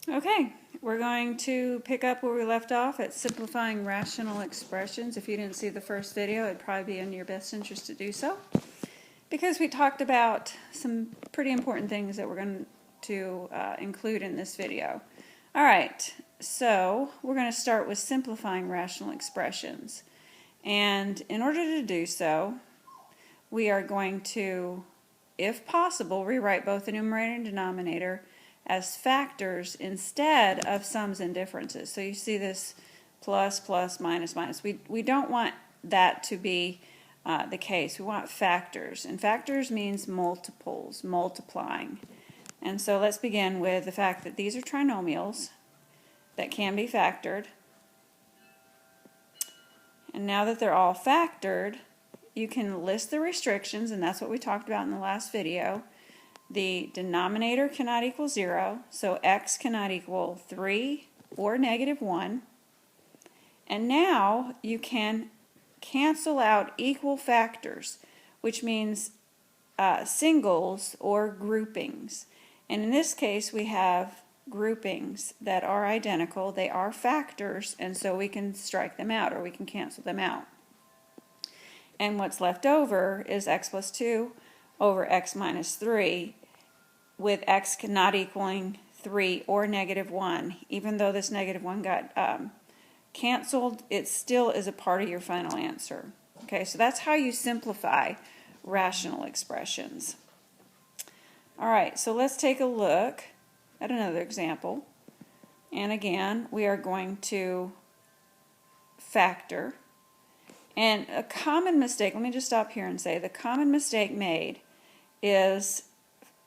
Okay, we're going to pick up where we left off at simplifying rational expressions. If you didn't see the first video, it'd probably be in your best interest to do so, because we talked about some pretty important things that we're going to include in this video. All right, so we're going to start with simplifying rational expressions. And in order to do so, we are going to, if possible, rewrite both the numerator and denominator as factors instead of sums and differences. So you see this plus, plus, minus, minus. We don't want that to be the case. We want factors. And factors means multiples, multiplying. And so let's begin with the fact that these are trinomials that can be factored. And now that they're all factored, you can list the restrictions, and that's what we talked about in the last video. The denominator cannot equal 0, so x cannot equal 3 or negative 1. And now you can cancel out equal factors, which means singles or groupings. And in this case, we have groupings that are identical. They are factors, and so we can strike them out or we can cancel them out. And what's left over is x plus 2 over x minus 3, with x not equaling 3 or negative 1. Even though this negative 1 got canceled, it still is a part of your final answer. Okay, so that's how you simplify rational expressions. All right, so let's take a look at another example. And again, we are going to factor. And a common mistake, let me just stop here and say, the common mistake made is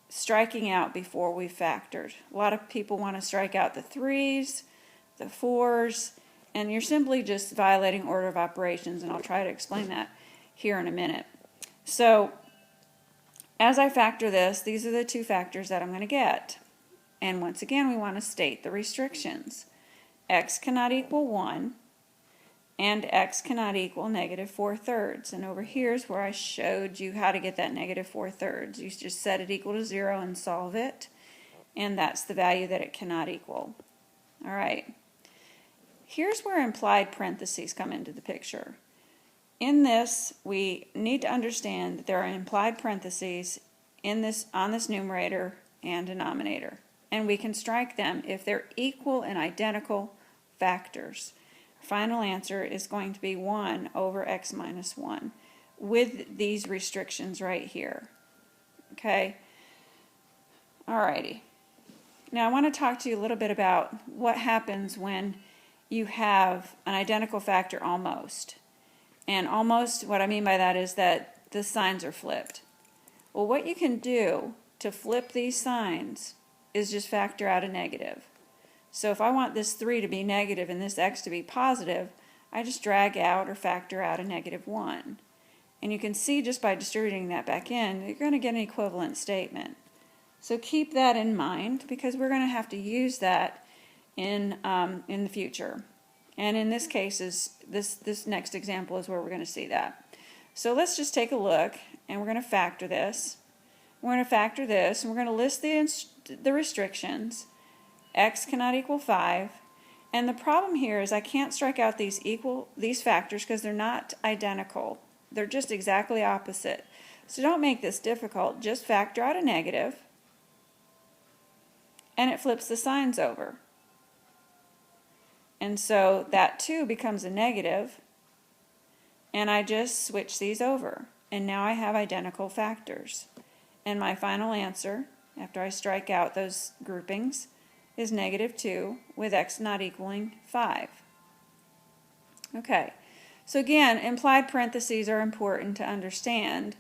striking out before we factored. A lot of people want to strike out the 3's, the 4's, and you're simply just violating order of operations, and I'll try to explain that here in a minute. So, as I factor this, these are the two factors that I'm going to get. And once again, we want to state the restrictions. X cannot equal 1. And x cannot equal negative 4/3. And over here is where I showed you how to get that negative 4/3. You just set it equal to 0 and solve it. And that's the value that it cannot equal. All right. Here's where implied parentheses come into the picture. In this, we need to understand that there are implied parentheses on this numerator and denominator. And we can strike them if they're equal and identical factors. Final answer is going to be 1 over x minus 1 with these restrictions right here. Okay? Alrighty. Now I want to talk to you a little bit about what happens when you have an identical factor almost. And almost, what I mean by that is that the signs are flipped. Well, what you can do to flip these signs is just factor out a negative. So if I want this 3 to be negative and this x to be positive, I just drag out or factor out a negative 1. And you can see just by distributing that back in, you're going to get an equivalent statement. So keep that in mind, because we're going to have to use that in the future. And in this case, this next example is where we're going to see that. So let's just take a look, and we're going to factor this. We're going to factor this, and we're going to list the restrictions. X cannot equal 5, and the problem here is I can't strike out these factors because they're not identical. They're just exactly opposite. So don't make this difficult. Just factor out a negative, and it flips the signs over. And so that 2 becomes a negative, and I just switch these over, and now I have identical factors. And my final answer, after I strike out those groupings, is negative 2 with x not equaling 5. Okay, so again, implied parentheses are important to understand.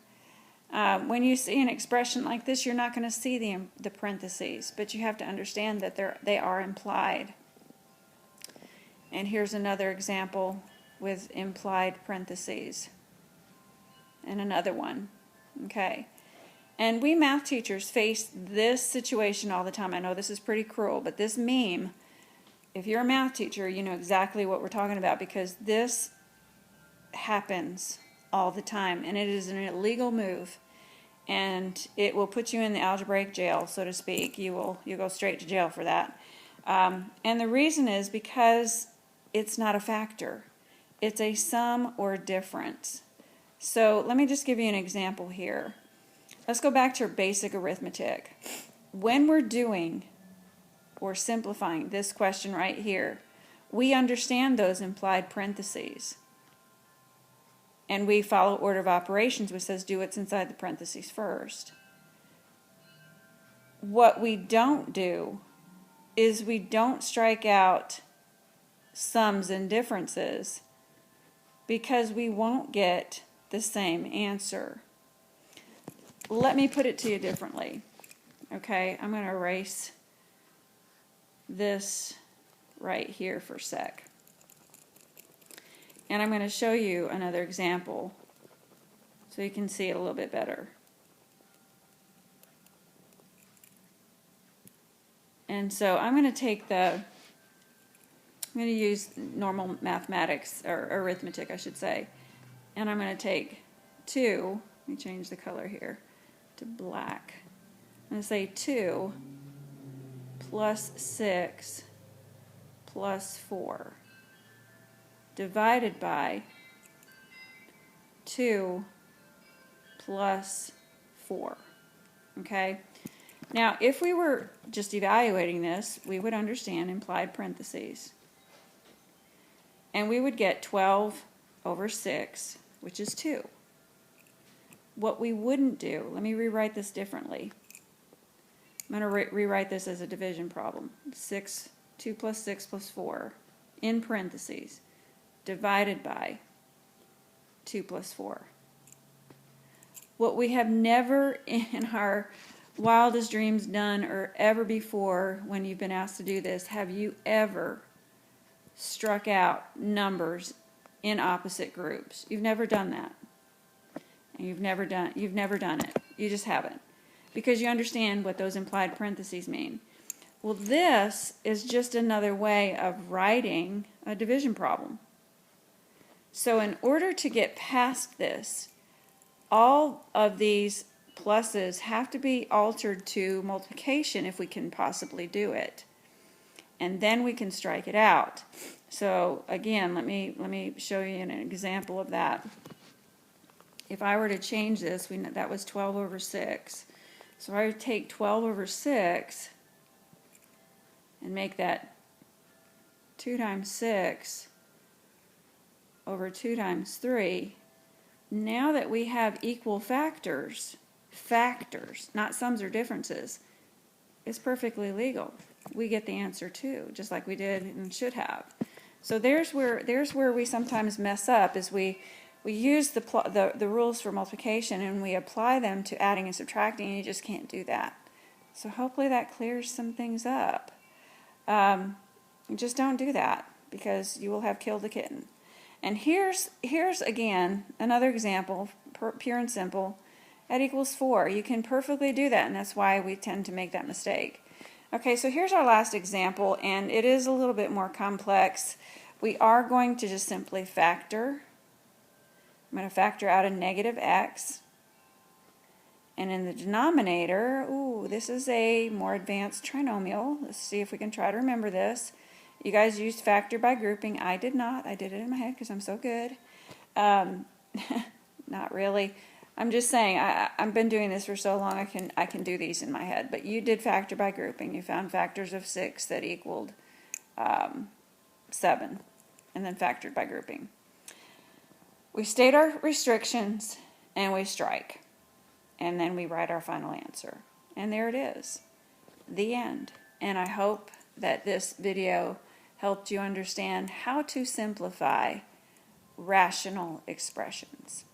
When you see an expression like this, you're not going to see the parentheses, but you have to understand that they are implied. And here's another example with implied parentheses. And another one. Okay. And we math teachers face this situation all the time. I know this is pretty cruel, but this meme, if you're a math teacher, you know exactly what we're talking about, because this happens all the time, and it is an illegal move, and it will put you in the algebraic jail, so to speak. You'll go straight to jail for that. And the reason is because it's not a factor. It's a sum or difference. So let me just give you an example here. Let's go back to basic arithmetic. When we're doing or simplifying this question right here, we understand those implied parentheses. And we follow order of operations, which says do what's inside the parentheses first. What we don't do is we don't strike out sums and differences because we won't get the same answer. Let me put it to you differently. Okay, I'm going to erase this right here for a sec. And I'm going to show you another example so you can see it a little bit better. And so I'm going to use normal mathematics, or arithmetic I should say. And I'm going to take 2, let me change the color here to black. I'm going to say 2 plus 6 plus 4 divided by 2 plus 4. Okay? Now, if we were just evaluating this, we would understand implied parentheses. And we would get 12 over 6, which is 2. What we wouldn't do, let me rewrite this differently. I'm going to rewrite this as a division problem. 2 plus 6 plus 4, in parentheses, divided by 2 plus 4. What we have never in our wildest dreams done, or ever before when you've been asked to do this, have you ever struck out numbers in opposite groups? You've never done that. And you've never done it. You just haven't. Because you understand what those implied parentheses mean. Well, this is just another way of writing a division problem. So in order to get past this, all of these pluses have to be altered to multiplication if we can possibly do it. And then we can strike it out. So again, let me show you an example of that. If I were to change this, that was 12 over 6. So I would take 12 over 6 and make that 2 times 6 over 2 times 3. Now that we have equal factors, not sums or differences, it's perfectly legal. We get the answer too, just like we did and should have. So there's where we sometimes mess up, is we use the rules for multiplication and we apply them to adding and subtracting, and you just can't do that. So hopefully that clears some things up. Just don't do that, because you will have killed the kitten. And here's again another example, pure and simple. That equals 4. You can perfectly do that, and that's why we tend to make that mistake. Okay, so here's our last example, and it is a little bit more complex. We are going to just simply factor. I'm going to factor out a negative x. And in the denominator, this is a more advanced trinomial. Let's see if we can try to remember this. You guys used factor by grouping. I did not. I did it in my head because I'm so good. Not really. I'm just saying, I've been doing this for so long, I can do these in my head. But you did factor by grouping. You found factors of 6 that equaled 7, and then factored by grouping. We state our restrictions, and we strike. And then we write our final answer. And there it is. The end. And I hope that this video helped you understand how to simplify rational expressions.